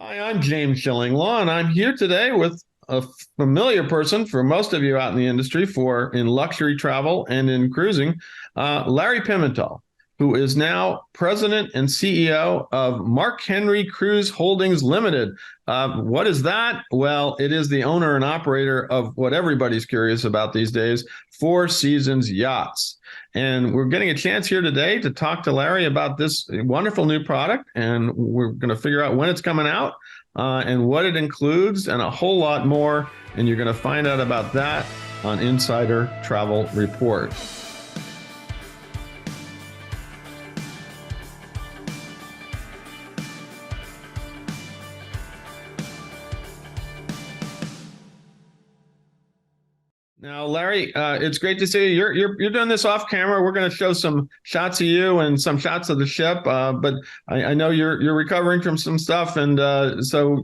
Hi, I'm James Shillinglaw, and I'm here today with a familiar person for most of you out in the industry for in luxury travel and in cruising, Larry Pimentel, who is now president and CEO of Mark Henry Cruise Holdings Limited. What is that? Well, it is the owner and operator of what everybody's curious about these days, Four Seasons Yachts. And we're getting a chance here today to talk to Larry about this wonderful new product. And we're going to figure out when it's coming out and what it includes and a whole lot more. And you're going to find out about that on Insider Travel Report. Now, Larry, it's great to see you. You're doing this off camera. We're going to show some shots of you and some shots of the ship. But I know you're recovering from some stuff, and so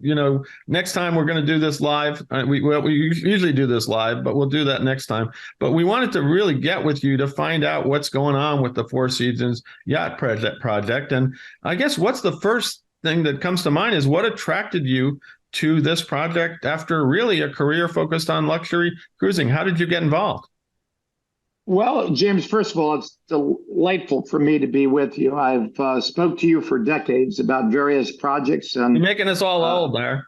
next time we're going to do this live. We usually do this live, but we'll do that next time. But we wanted to really get with you to find out what's going on with the Four Seasons Yacht project. And I guess what's the first thing that comes to mind is what attracted you to this project after really a career focused on luxury cruising. How did you get involved? Well, James, first of all, it's delightful for me to be with you. I've spoke to you for decades about various projects, You're and making us all old there.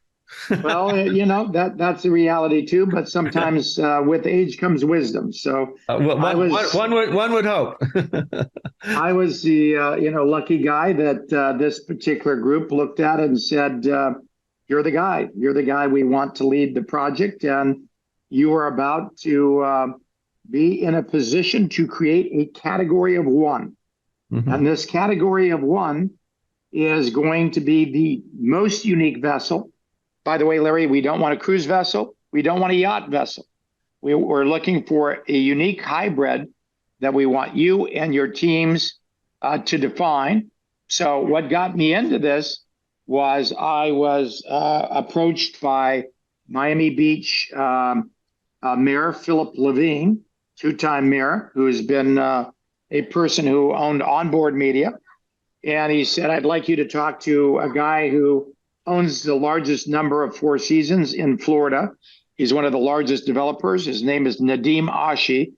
that's a reality too. But sometimes with age comes wisdom. So Well, I was one would hope. I was the lucky guy that this particular group looked at and said, "You're the guy. You're the guy we want to lead the project, and you are about to." Be in a position to create a category of one. Mm-hmm. And this category of one is going to be the most unique vessel. By the way, Larry, we don't want a cruise vessel. We don't want a yacht vessel. We're looking for a unique hybrid that we want you and your teams to define. So what got me into this was I was approached by Miami Beach Mayor Philip Levine, two-time mayor, who has been a person who owned Onboard Media. And he said, I'd like you to talk to a guy who owns the largest number of Four Seasons in Florida. He's one of the largest developers. His name is Nadim Ashi.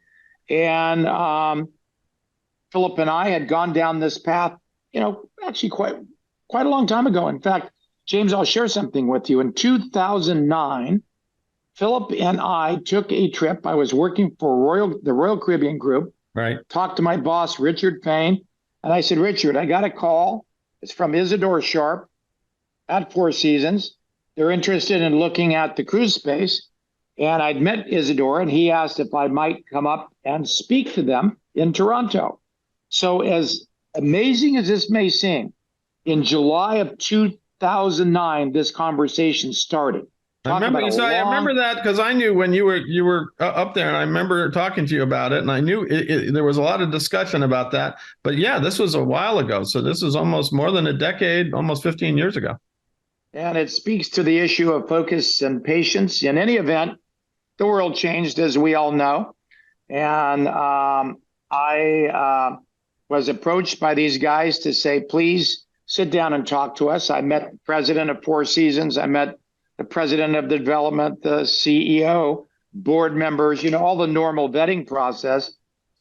And Philip and I had gone down this path, actually quite a long time ago. In fact, James, I'll share something with you. In 2009, Philip and I took a trip. I was working for the Royal Caribbean Group. Right. Talked to my boss, Richard Payne. And I said, Richard, I got a call. It's from Isidore Sharp at Four Seasons. They're interested in looking at the cruise space. And I'd met Isidore, and he asked if I might come up and speak to them in Toronto. So as amazing as this may seem, in July of 2009, this conversation started. I remember that because I knew when you were up there, and I remember talking to you about it, and I knew there was a lot of discussion about that. But yeah, this was a while ago, so this is almost more than a decade, almost 15 years ago. And it speaks to the issue of focus and patience. In any event, the world changed, as we all know, and I was approached by these guys to say, please sit down and talk to us. I met the president of Four Seasons. I met the president of the development, the CEO, board members, all the normal vetting process.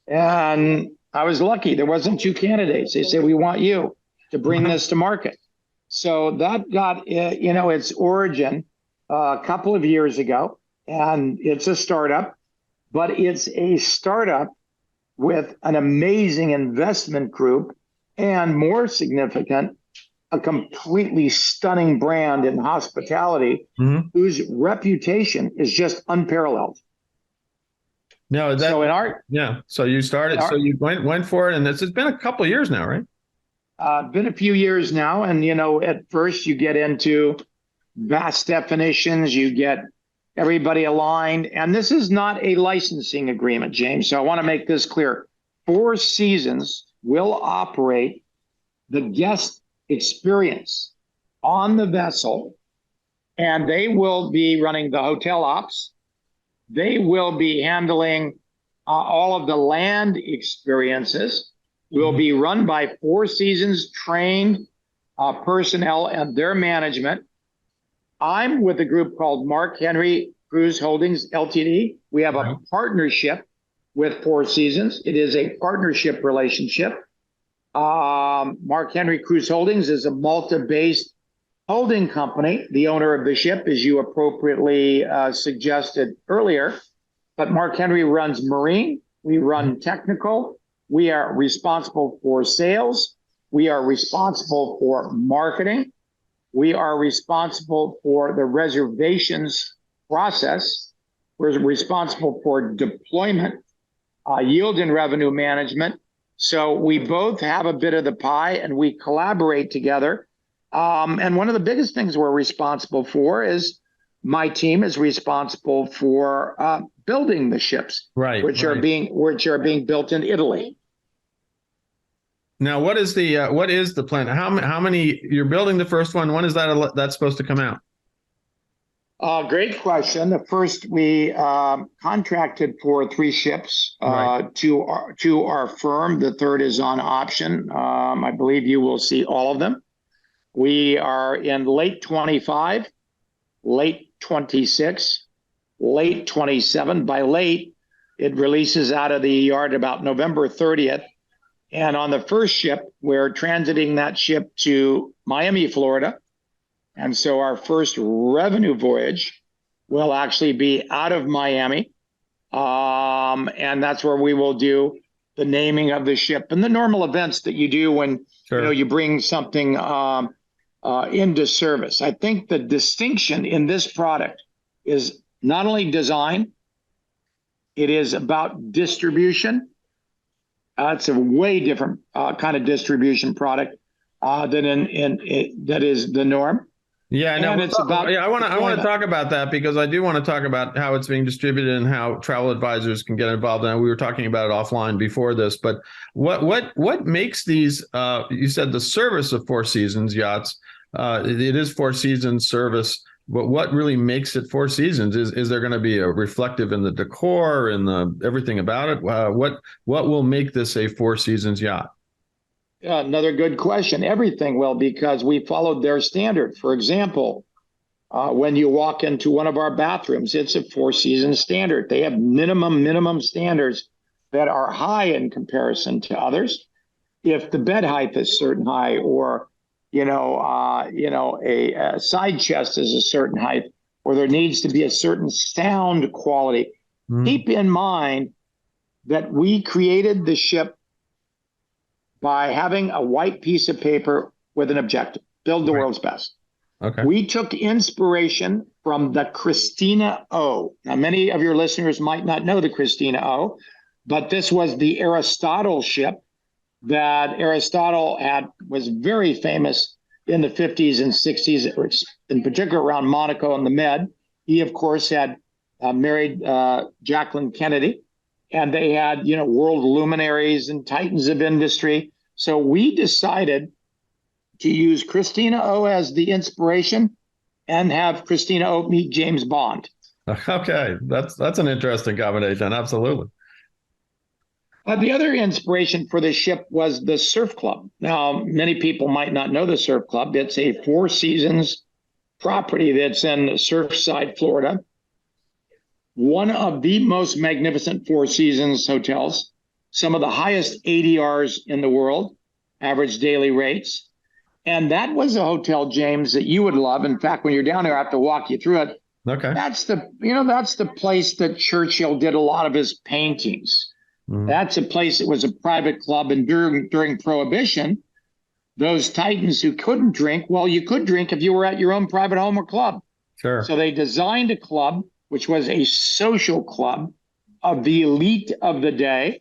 And I was lucky. There wasn't two candidates. They said, we want you to bring this to market. So that got, its origin a couple of years ago. And it's a startup, but it's a startup with an amazing investment group and, more significant, a completely stunning brand in hospitality, mm-hmm. whose reputation is just unparalleled. No, So you started, so you went for it, and it's been a couple of years now, right? Been a few years now, and at first you get into vast definitions, you get everybody aligned, and this is not a licensing agreement, James. So I want to make this clear: Four Seasons will operate the guest experience on the vessel, and they will be running the hotel ops. They will be handling all of the land experiences. Will be run by Four Seasons trained personnel and their management. I'm with a group called Mark Henry Cruise Holdings Ltd. We have a partnership with Four Seasons. It is a partnership relationship. Mark Henry Cruise Holdings is a Malta-based holding company, the owner of the ship, as you appropriately suggested earlier. But Mark Henry runs marine. We run technical. We are responsible for sales. We are responsible for marketing. We are responsible for the reservations process. We're responsible for deployment, yield and revenue management. So we both have a bit of the pie and we collaborate together. And one of the biggest things we're responsible for is my team is responsible for building the ships, which are being built in Italy. Now, what is the plan? How many you're building the first one? When is that's supposed to come out? Great question. The first we contracted for 3 ships to our firm. The third is on option. I believe you will see all of them. We are in late 25, late 26, late 27. By late, it releases out of the yard about November 30th. And on the first ship, we're transiting that ship to Miami, Florida. And so our first revenue voyage will actually be out of Miami. And that's where we will do the naming of the ship and the normal events that you do when you bring something into service. I think the distinction in this product is not only design, it is about distribution. It's a way different kind of distribution product that is the norm. Yeah, no, I want to talk about that because I do want to talk about how it's being distributed and how travel advisors can get involved. And we were talking about it offline before this, but what makes these? You said the service of Four Seasons Yachts. It is Four Seasons service, but what really makes it Four Seasons? Is there going to be a reflective in the decor and everything about it? What will make this a Four Seasons yacht? Another good question. Everything will, because we followed their standard. For example, when you walk into one of our bathrooms, it's a Four Seasons standard. They have minimum standards that are high in comparison to others. If the bed height is certain high, or a side chest is a certain height, or there needs to be a certain sound quality. Keep in mind that we created the ship by having a white piece of paper with an objective: build the world's best. Okay. We took inspiration from the Christina O. Now, many of your listeners might not know the Christina O, but this was the Aristotle ship that Aristotle was very famous in the 50s and 60s, in particular around Monaco and the Med. He, of course, had married Jacqueline Kennedy, and they had, world luminaries and titans of industry. So we decided to use Christina O as the inspiration and have Christina O meet James Bond. Okay, that's an interesting combination. Absolutely. The other inspiration for the ship was the Surf Club. Now, many people might not know the Surf Club. It's a Four Seasons property that's in Surfside, Florida. One of the most magnificent Four Seasons hotels, some of the highest ADRs in the world, average daily rates. And that was a hotel, James, that you would love. In fact, when you're down there, I have to walk you through it. Okay. That's the place that Churchill did a lot of his paintings. That's a place that was a private club. And during Prohibition, those titans who couldn't drink, well, you could drink if you were at your own private home or club. Sure. So they designed a club, which was a social club of the elite of the day.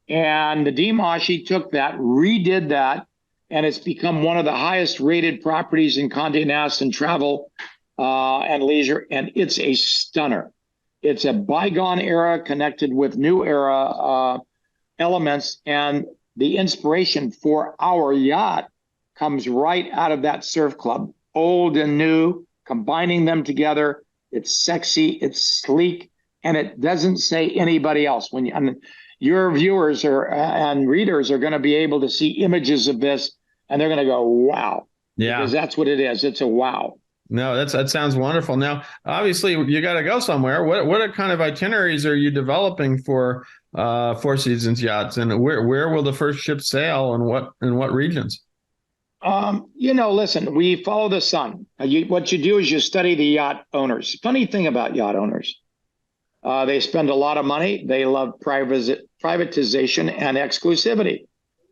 And the Dimashi took that, redid that, and it's become one of the highest rated properties in Condé Nast and travel and leisure. And it's a stunner. It's a bygone era connected with new era elements. And the inspiration for our yacht comes right out of that surf club, old and new, combining them together. It's sexy, it's sleek, and it doesn't say anybody else. Your viewers and readers are going to be able to see images of this, and they're going to go, wow. Yeah. Because that's what it is. It's a wow. No, that sounds wonderful. Now, obviously, you got to go somewhere. What kind of itineraries are you developing for Four Seasons Yachts, and where will the first ship sail, and what regions? Listen, we follow the sun. What you do is you study the yacht owners. Funny thing about yacht owners, they spend a lot of money. They love privatization and exclusivity.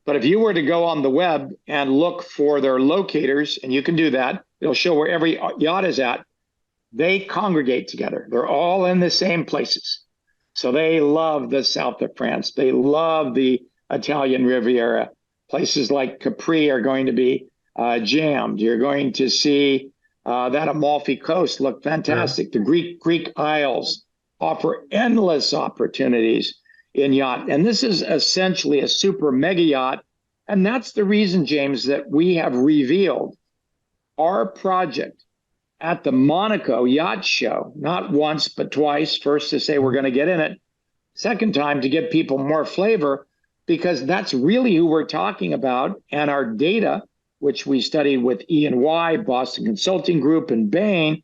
But if you were to go on the web and look for their locators, and you can do that, it'll show where every yacht is at. They congregate together. They're all in the same places. So they love the south of France. They love the Italian Riviera. Places like Capri are going to be jammed. You're going to see that Amalfi Coast look Sure. fantastic. The Greek Isles offer endless opportunities in yacht. And this is essentially a super mega yacht. And that's the reason, James, that we have revealed our project at the Monaco Yacht Show, not once, but twice. First to say we're going to get in it, second time to give people more flavor, because that's really who we're talking about. And our data, which we studied with E&Y, Boston Consulting Group, and Bain,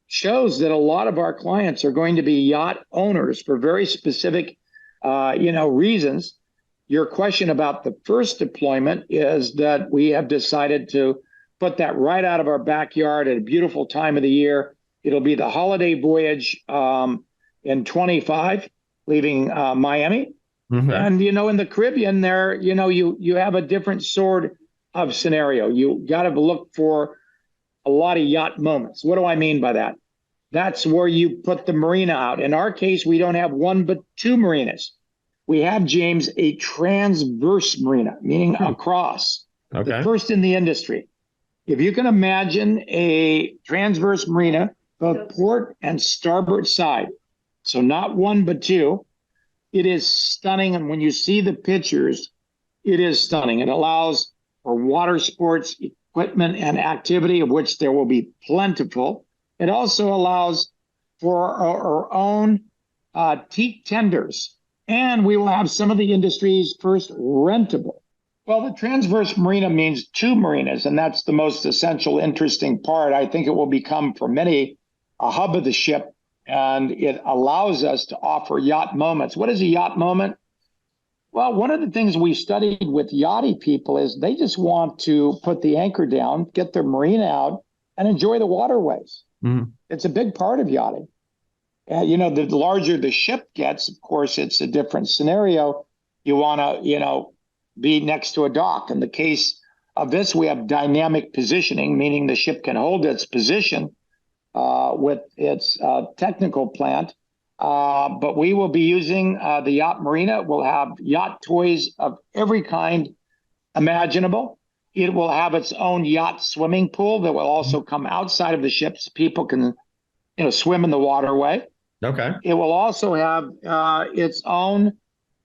shows that a lot of our clients are going to be yacht owners for very specific, reasons. Your question about the first deployment is that we have decided to put that right out of our backyard at a beautiful time of the year. It'll be the holiday voyage in 25, leaving Miami. Okay. And, in the Caribbean there, you have a different sort of scenario. You got to look for a lot of yacht moments. What do I mean by that? That's where you put the marina out. In our case, we don't have one but two marinas. We have, James, a transverse marina, meaning Hmm. across, the Okay. first in the industry. If you can imagine a transverse marina, both port and starboard side, so not one but two, it is stunning. And when you see the pictures, it is stunning. It allows for water sports equipment and activity, of which there will be plentiful. It also allows for our own teak tenders, and we will have some of the industry's first rentable. Well, the transverse marina means two marinas, and that's the most essential, interesting part. I think it will become for many a hub of the ship, and it allows us to offer yacht moments. What is a yacht moment? Well, one of the things we studied with yachty people is they just want to put the anchor down, get their marina out, and enjoy the waterways. Mhm. It's a big part of yachting. The larger the ship gets, of course, it's a different scenario. You want to, be next to a dock. In the case of this, we have dynamic positioning, meaning the ship can hold its position with its technical plant. But we will be using the yacht marina. We'll have yacht toys of every kind imaginable. It will have its own yacht swimming pool that will also come outside of the ship so people can, swim in the waterway. Okay. It will also have its own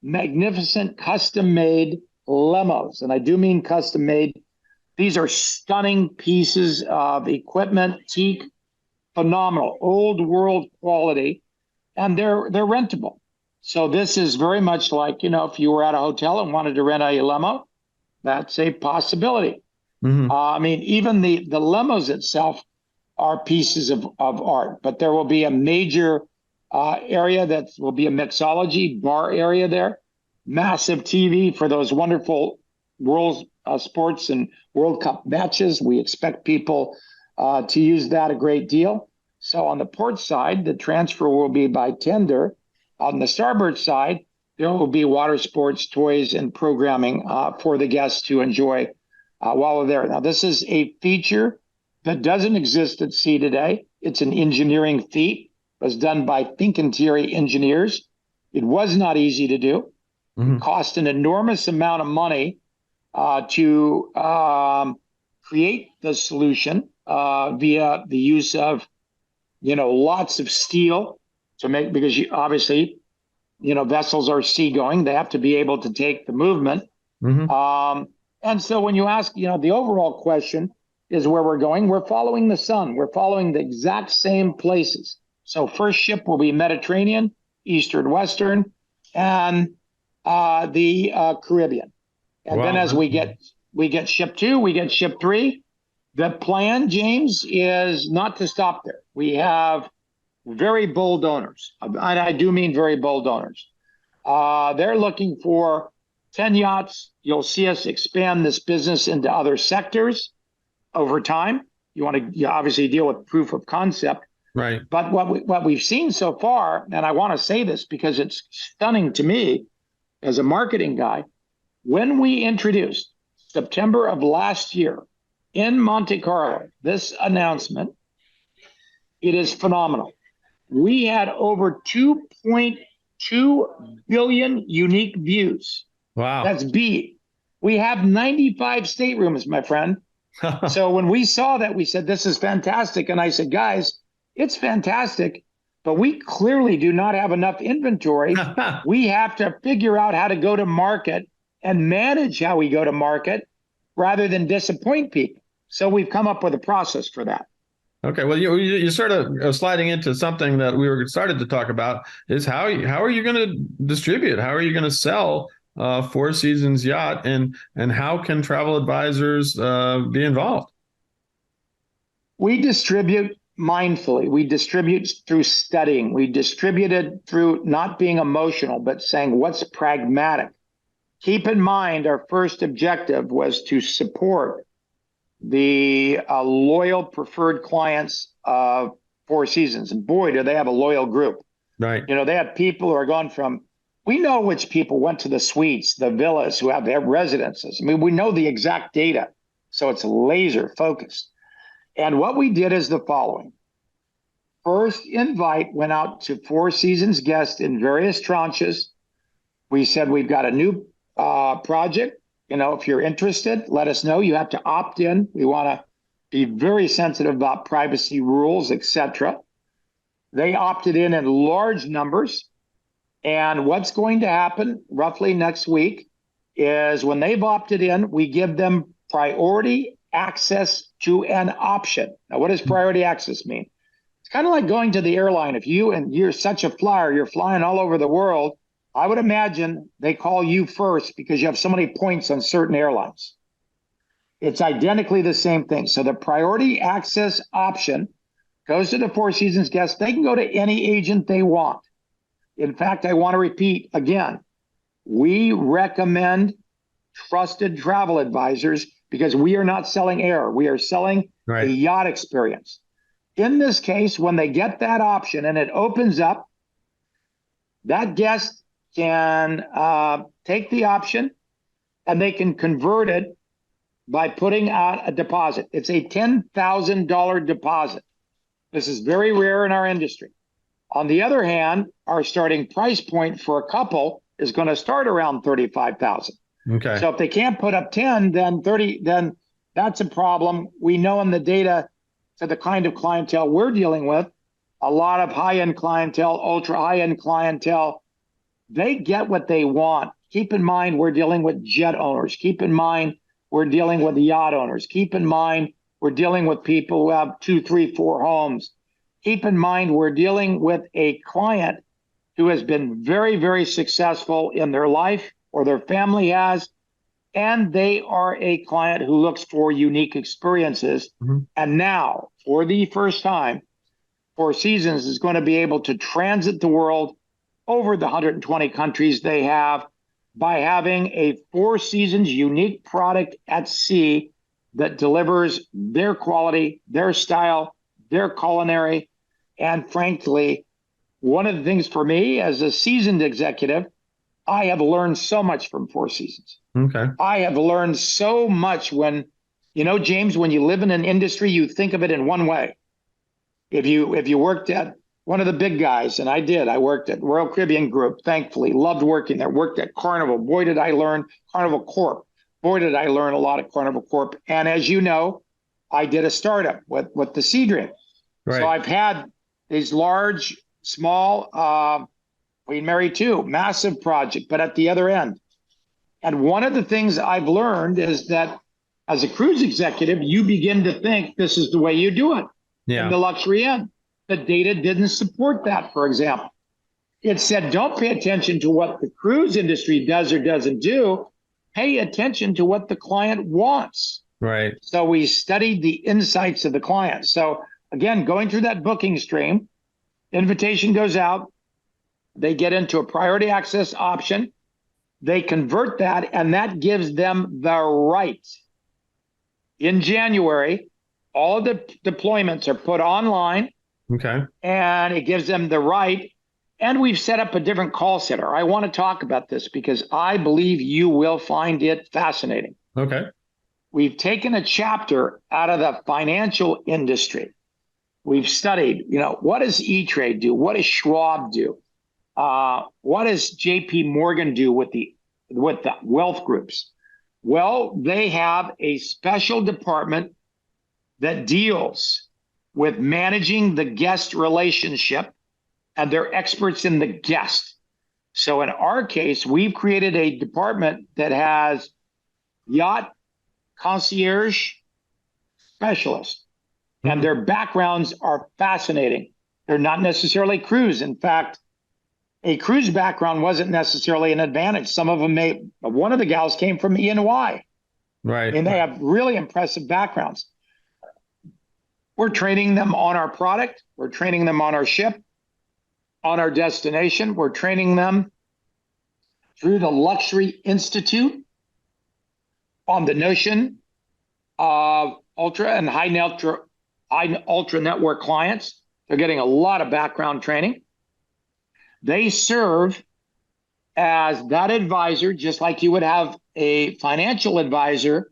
magnificent custom-made lemos, and I do mean custom-made. These are stunning pieces of equipment, teak, phenomenal, old world quality, and they're rentable. So this is very much like, if you were at a hotel and wanted to rent a limo, that's a possibility. Hmm. I mean, even the lemos itself are pieces of art, but there will be a major area that will be a mixology bar area there, massive TV for those wonderful world sports and World Cup matches. We expect people to use that a great deal. So on the port side, the transfer will be by tender. On the starboard side, there will be water sports, toys, and programming for the guests to enjoy while we're there. Now, this is a feature that doesn't exist at sea today. It's an engineering feat. It was done by Fincantieri engineers. It was not easy to do. Hmm. It cost an enormous amount of money to create the solution via the use of, lots of steel to make, because obviously, vessels are seagoing. They have to be able to take the movement. Hmm. And so when you ask, the overall question is where we're going, we're following the sun. We're following the exact same places. So first ship will be Mediterranean, Eastern, Western, and the Caribbean. And then Wow. as we get ship two, we get ship three. The plan, James, is not to stop there. We have very bold owners, and I do mean very bold owners. They're looking for 10 yachts. You'll see us expand this business into other sectors over time. You want to obviously deal with proof of concept. Right. But what we've seen so far, and I want to say this because it's stunning to me as a marketing guy, when we introduced September of last year in Monte Carlo, this announcement, it is phenomenal. We had over 2.2 billion unique views. Wow. That's B. We have 95 staterooms, my friend. So when we saw that, we said, this is fantastic. And I said, guys, it's fantastic, but we clearly do not have enough inventory. We have to figure out how to go to market and manage how we go to market rather than disappoint people. So we've come up with a process for that. Okay, well, you sort of sliding into something that we were started to talk about is how are you going to distribute? How are you going to sell Four Seasons Yacht, and how can travel advisors be involved? We distribute mindfully. We distribute through studying. We distribute it through not being emotional, but saying what's pragmatic. Keep in mind, our first objective was to support the loyal preferred clients of Four Seasons. And boy, do they have a loyal group. Right. You know, they have people who are gone from, we know which people went to the suites, the villas, who have their residences. I mean, we know the exact data. So it's laser focused. And what we did is the following. First invite went out to Four Seasons guests in various tranches. We said, we've got a new project. You know, if you're interested, let us know. You have to opt in. We want to be very sensitive about privacy rules, etc. They opted in large numbers. And what's going to happen roughly next week is when they've opted in, we give them priority access to an option. Now, what does priority access mean? It's kind of like going to the airline. If you're such a flyer, you're flying all over the world, I would imagine they call you first because you have so many points on certain airlines. It's identically the same thing. So the priority access option goes to the Four Seasons guests. They can go to any agent they want. In fact, I want to repeat again, we recommend trusted travel advisors because we are not selling air. We are selling a yacht experience. In this case, when they get that option and it opens up, that guest can take the option and they can convert it by putting out a deposit. It's a $10,000 deposit. This is very rare in our industry. On the other hand, our starting price point for a couple is going to start around $35,000. Okay. So if they can't put up 10, then 30, then that's a problem. We know in the data to the kind of clientele we're dealing with, a lot of high-end clientele, ultra high-end clientele, they get what they want. Keep in mind, we're dealing with jet owners. Keep in mind, we're dealing with yacht owners. Keep in mind, we're dealing with people who have 2, 3, 4 homes. Keep in mind, we're dealing with a client who has been very, very successful in their life, or their family has, and they are a client who looks for unique experiences. Mm-hmm. And now, for the first time, Four Seasons is going to be able to transit the world over the 120 countries they have by having a Four Seasons unique product at sea that delivers their quality, their style, their culinary. And frankly, one of the things for me as a seasoned executive, I have learned so much from Four Seasons. Okay. I have learned so much when, you know, James, when you live in an industry, you think of it in one way. If you worked at one of the big guys, and I worked at Royal Caribbean Group, thankfully, loved working there, worked at Carnival. Boy, did I learn Carnival Corp. Boy, did I learn a lot at Carnival Corp. And as you know, I did a startup with the Sea Dream. Right. So I've had these large, small, Queen Mary 2, massive project, but at the other end. And one of the things I've learned is that as a cruise executive, you begin to think this is the way you do it in the luxury end. The data didn't support that, for example. It said, don't pay attention to what the cruise industry does or doesn't do. Pay attention to what the client wants. Right. So we studied the insights of the client. So again, going through that booking stream, invitation goes out, they get into a priority access option, they convert that, and that gives them the right. In January, all of the deployments are put online, Okay. and it gives them the right. And we've set up a different call center. I want to talk about this because I believe you will find it fascinating. Okay. We've taken a chapter out of the financial industry. We've studied, what does E-Trade do? What does Schwab do? What does JP Morgan do with the wealth groups? Well, they have a special department that deals with managing the guest relationship, and they're experts in the guest. So in our case, we've created a department that has yacht concierge specialists, and their backgrounds are fascinating. They're not necessarily cruise. In fact, a cruise background wasn't necessarily an advantage. Some of them one of the gals came from E&Y. Right. And they have really impressive backgrounds. We're training them on our product. We're training them on our ship, on our destination. We're training them through the Luxury Institute on the notion of ultra and high ultra network clients. They're getting a lot of background training. They serve as that advisor, just like you would have a financial advisor,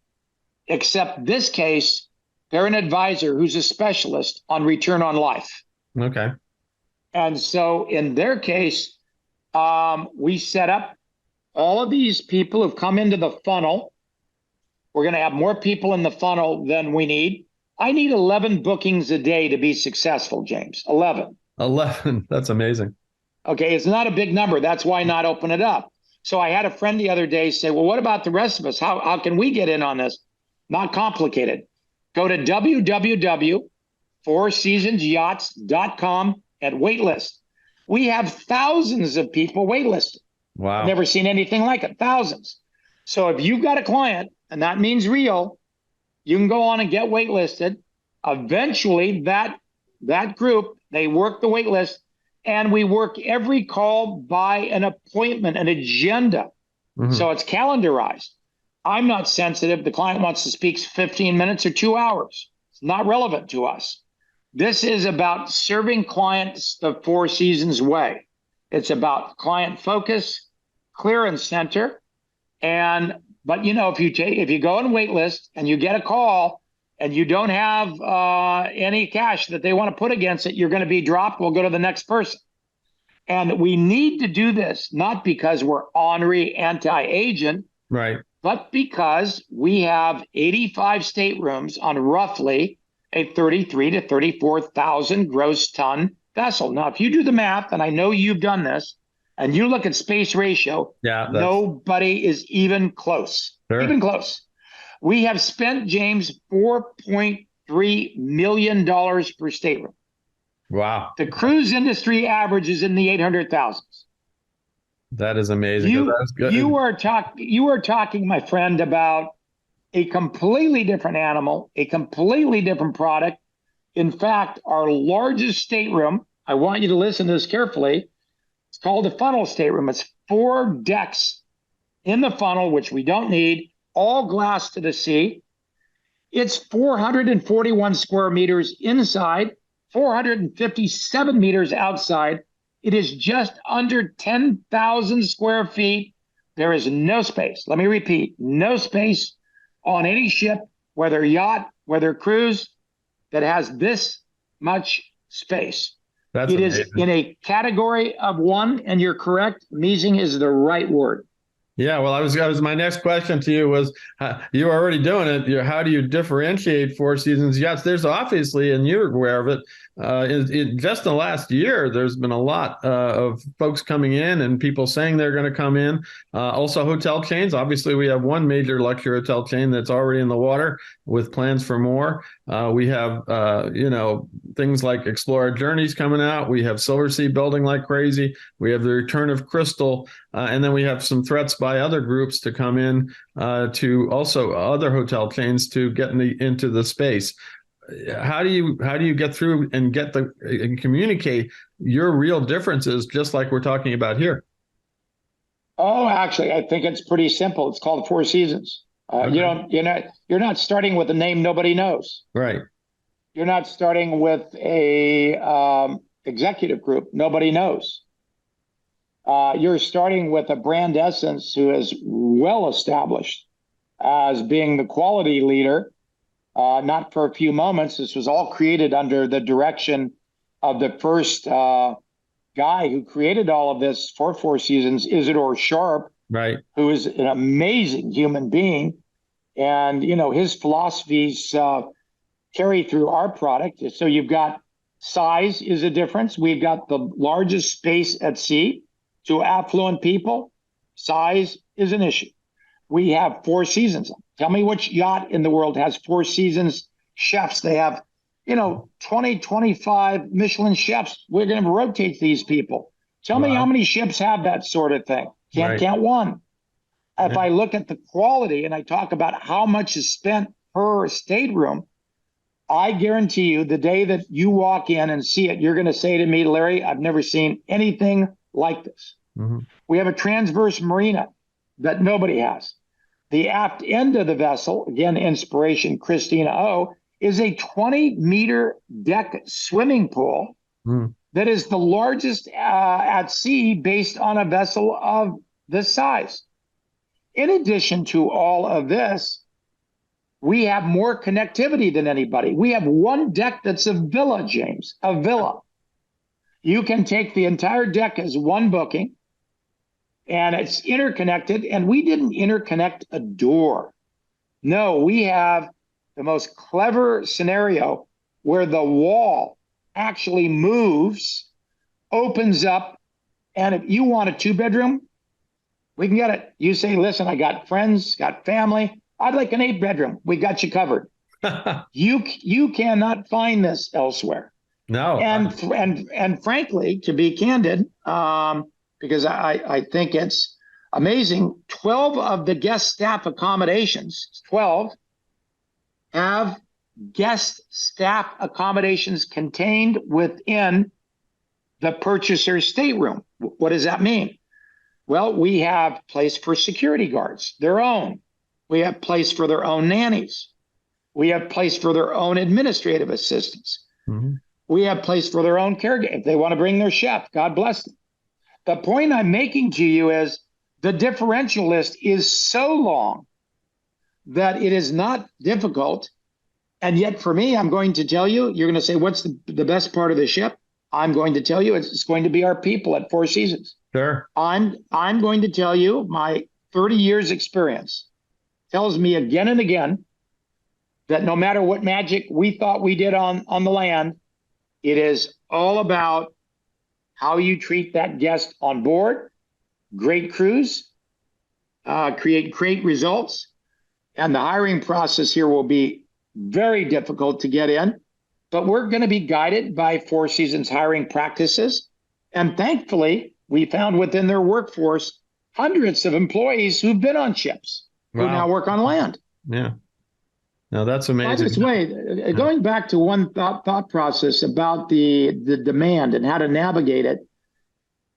except this case, they're an advisor who's a specialist on return on life. Okay. And so in their case, we set up all of these people who've come into the funnel. We're going to have more people in the funnel than we need. I need 11 bookings a day to be successful, James. 11. 11. That's amazing. Okay, it's not a big number. That's why not open it up. So I had a friend the other day say, well, what about the rest of us? How can we get in on this? Not complicated. Go to www.fourseasonsyachts.com and waitlist. We have thousands of people waitlisted. Wow. I've never seen anything like it. Thousands. So if you've got a client, and that means real, you can go on and get waitlisted. Eventually, that group, they work the waitlist. And we work every call by an appointment, an agenda. Mm-hmm. So it's calendarized. I'm not sensitive. The client wants to speak 15 minutes or 2 hours. It's not relevant to us. This is about serving clients the Four Seasons way. It's about client focus, clear and center. But if you go and waitlist and you get a call and you don't have any cash that they want to put against it, you're going to be dropped. We'll go to the next person. And we need to do this, not because we're ornery anti-agent, right, but because we have 85 staterooms on roughly a 33 to 34,000 gross ton vessel. Now, if you do the math, and I know you've done this, and you look at space ratio, nobody is even close. Sure. Even close. We have spent, James, $4.3 million per stateroom. Wow. The cruise industry average is in the 800,000s. That is amazing. You are talking, my friend, about a completely different animal, a completely different product. In fact, our largest stateroom, I want you to listen to this carefully. It's called a funnel stateroom. It's 4 decks in the funnel, which we don't need, all glass to the sea. It's 441 square meters inside, 457 meters outside. It is just under 10,000 square feet. There is no space. Let me repeat, no space on any ship, whether yacht, whether cruise, that has this much space. That's it amazing. Is in a category of one, and you're correct. Amazing is the right word. Yeah, well, my next question to you was, you're already doing it. How do you differentiate Four Seasons Yachts? There's obviously, and you're aware of it, just in the last year, there's been a lot of folks coming in and people saying they're going to come in. Also hotel chains. Obviously, we have one major luxury hotel chain that's already in the water with plans for more. We have, things like Explorer Journeys coming out. We have Silversea building like crazy. We have the return of Crystal, and then we have some threats by other groups to come in, to also other hotel chains to get into the space. How do you get through and and communicate your real differences, just like we're talking about here? Oh, actually, I think it's pretty simple. It's called Four Seasons. Okay. You're not starting with a name nobody knows. Right. You're not starting with a executive group nobody knows. You're starting with a brand essence who is well established as being the quality leader. Not for a few moments. This was all created under the direction of the first guy who created all of this for Four Seasons, Isidore Sharp, Right. who is an amazing human being. And, his philosophies carry through our product. So you've got size is a difference. We've got the largest space at sea to affluent people. Size is an issue. We have Four Seasons. Tell me which yacht in the world has Four Seasons chefs. They have, 20, 25 Michelin chefs. We're going to rotate these people. Tell me how Wow. many ships have that sort of thing. Can't Right. count one. If Yeah. I look at the quality and I talk about how much is spent per stateroom, I guarantee you the day that you walk in and see it, you're going to say to me, Larry, I've never seen anything like this. Mhm. We have a transverse marina that nobody has. The aft end of the vessel, again, inspiration, Christina O, is a 20-meter deck swimming pool Mm. that is the largest at sea based on a vessel of this size. In addition to all of this, we have more connectivity than anybody. We have one deck that's a villa, James, a villa. You can take the entire deck as one booking, and it's interconnected, and we didn't interconnect a door. No, we have the most clever scenario where the wall actually moves, opens up, and if you want a 2-bedroom, we can get it. You say, listen, I got friends, got family. I'd like an 8-bedroom. We got you covered. You cannot find this elsewhere. No. And frankly, to be candid, because I think it's amazing, 12 of the guest staff accommodations, 12 have guest staff accommodations contained within the purchaser's stateroom. What does that mean? Well, we have place for security guards, their own. We have place for their own nannies. We have place for their own administrative assistants. Mhm. We have place for their own caregiver. If they want to bring their chef, God bless them. The point I'm making to you is the differential list is so long that it is not difficult. And yet for me, I'm going to tell you, you're going to say, what's the best part of the ship? I'm going to tell you it's going to be our people at Four Seasons. Sure. I'm going to tell you my 30 years experience tells me again and again that no matter what magic we thought we did on the land, it is all about how you treat that guest on board, great cruise, create great results. And the hiring process here will be very difficult to get in, but we're going to be guided by Four Seasons hiring practices. And thankfully, we found within their workforce hundreds of employees who've been on ships who now Wow. work on land. Yeah. No, that's By amazing. this way, going back to one thought process about the demand and how to navigate it,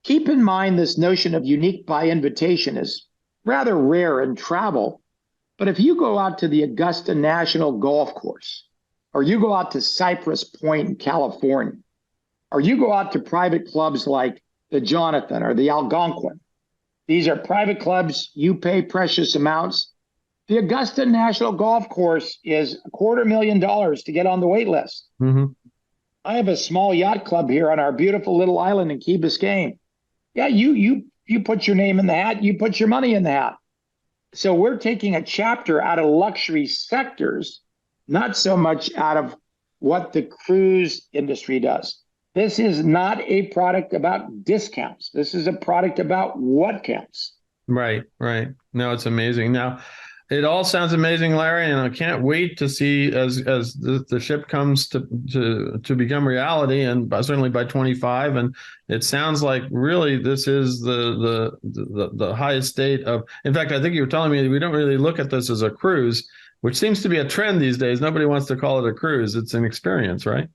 keep in mind this notion of unique by invitation is rather rare in travel. But if you go out to the Augusta National Golf Course, or you go out to Cypress Point in California, or you go out to private clubs like the Jonathan or the Algonquin, these are private clubs, you pay precious amounts. The Augusta National Golf Course is $250,000 to get on the wait list. Mhm. I have a small yacht club here on our beautiful little island in Key Biscayne. Yeah, you put your name in the hat, you put your money in the hat. So we're taking a chapter out of luxury sectors, not so much out of what the cruise industry does. This is not a product about discounts. This is a product about what counts. Right, right. No, it's amazing. Now, It all sounds amazing, Larry, and I can't wait to see as the ship comes to become reality, and certainly by 25. And it sounds like really this is the highest state of. In fact, I think you were telling me we don't really look at this as a cruise, which seems to be a trend these days. Nobody wants to call it a cruise; it's an experience, right?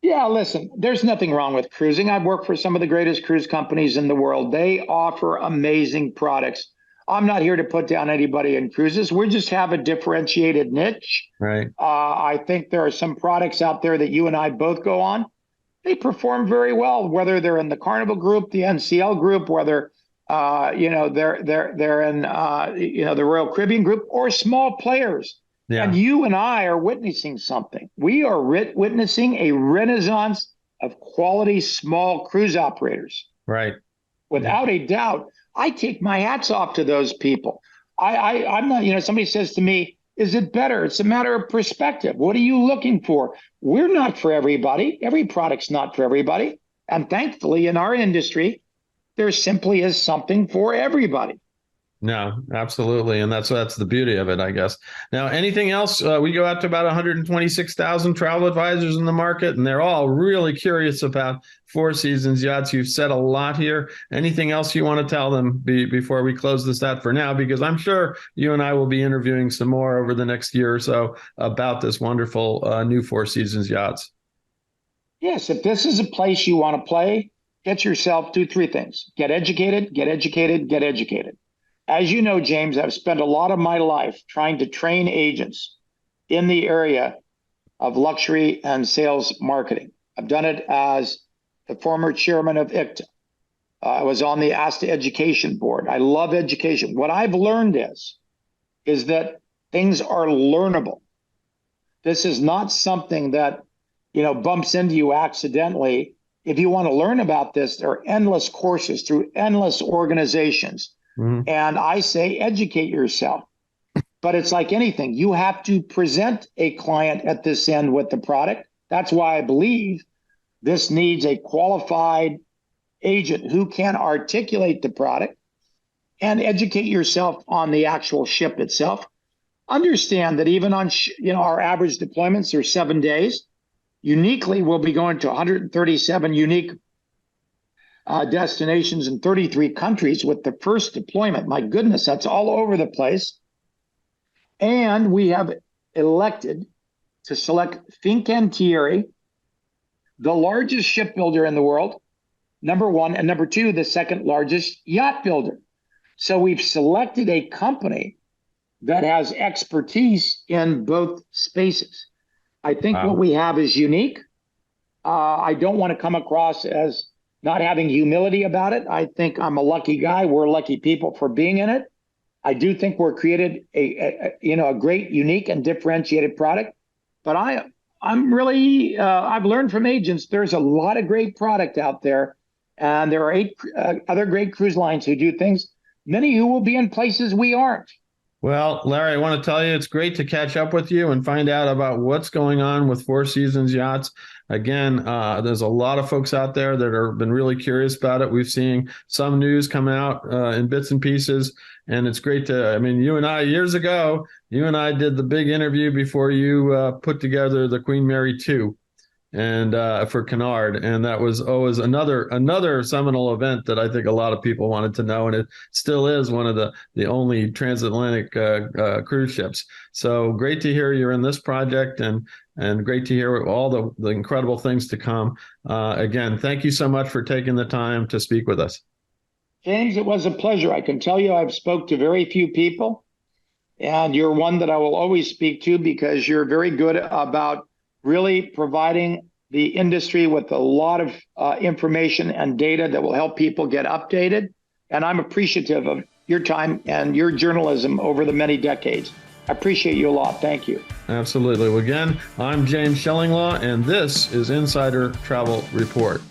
Yeah, listen, there's nothing wrong with cruising. I've worked for some of the greatest cruise companies in the world. They offer amazing products. I'm not here to put down anybody in cruises. We just have a differentiated niche. Right. I think there are some products out there that you and I both go on. They perform very well, whether they're in the Carnival group, the NCL group, whether they're in the Royal Caribbean group, or small players. Yeah. And you and I are witnessing something. We are witnessing a renaissance of quality small cruise operators. Right. Without a doubt. I take my hats off to those people. I'm not, somebody says to me, is it better? It's a matter of perspective. What are you looking for? We're not for everybody. Every product's not for everybody. And thankfully, in our industry, there simply is something for everybody. No, absolutely. And that's the beauty of it, I guess. Now, anything else? We go out to about 126,000 travel advisors in the market, and they're all really curious about Four Seasons Yachts. You've said a lot here. Anything else you want to tell them before we close this out for now? Because I'm sure you and I will be interviewing some more over the next year or so about this wonderful new Four Seasons Yachts. Yes, if this is a place you want to play, get yourself do three things. Get educated, get educated, get educated. As you know, James, I've spent a lot of my life trying to train agents in the area of luxury and sales marketing. I've done it as the former chairman of ICTA. I was on the ASTA Education Board. I love education. What I've learned is that things are learnable. This is not something that, bumps into you accidentally. If you want to learn about this, there are endless courses through endless organizations. Mm-hmm. And I say, educate yourself. But it's like anything. You have to present a client at this end with the product. That's why I believe this needs a qualified agent who can articulate the product and educate yourself on the actual ship itself. Understand that even on our average deployments are 7 days. Uniquely, we'll be going to 137 unique destinations in 33 countries with the first deployment. My goodness, that's all over the place. And we have elected to select Fincantieri, the largest shipbuilder in the world, number one, and number two, the second largest yacht builder. So we've selected a company that has expertise in both spaces. I think what we have is unique. I don't want to come across as not having humility about it. I think I'm a lucky guy. We're lucky people for being in it. I do think we're created a great, unique, and differentiated product. But I'm really I've learned from agents. There's a lot of great product out there, and there are 8 other great cruise lines who do things. Many who will be in places we aren't. Well, Larry, I want to tell you it's great to catch up with you and find out about what's going on with Four Seasons Yachts. Again, there's a lot of folks out there that have been really curious about it. We've seen some news come out in bits and pieces, and it's great you and I, years ago, you and I did the big interview before you put together the Queen Mary 2. And for Kennard, and that was always another seminal event that I think a lot of people wanted to know, and it still is one of the only transatlantic cruise ships. So great to hear you're in this project, and great to hear all the incredible things to come. Again, thank you so much for taking the time to speak with us. James, it was a pleasure. I can tell you I've spoke to very few people, and you're one that I will always speak to because you're very good about really providing the industry with a lot of information and data that will help people get updated. And I'm appreciative of your time and your journalism over the many decades. I appreciate you a lot. Thank you. Absolutely. Well, again, I'm James Shillinglaw, and this is Insider Travel Report.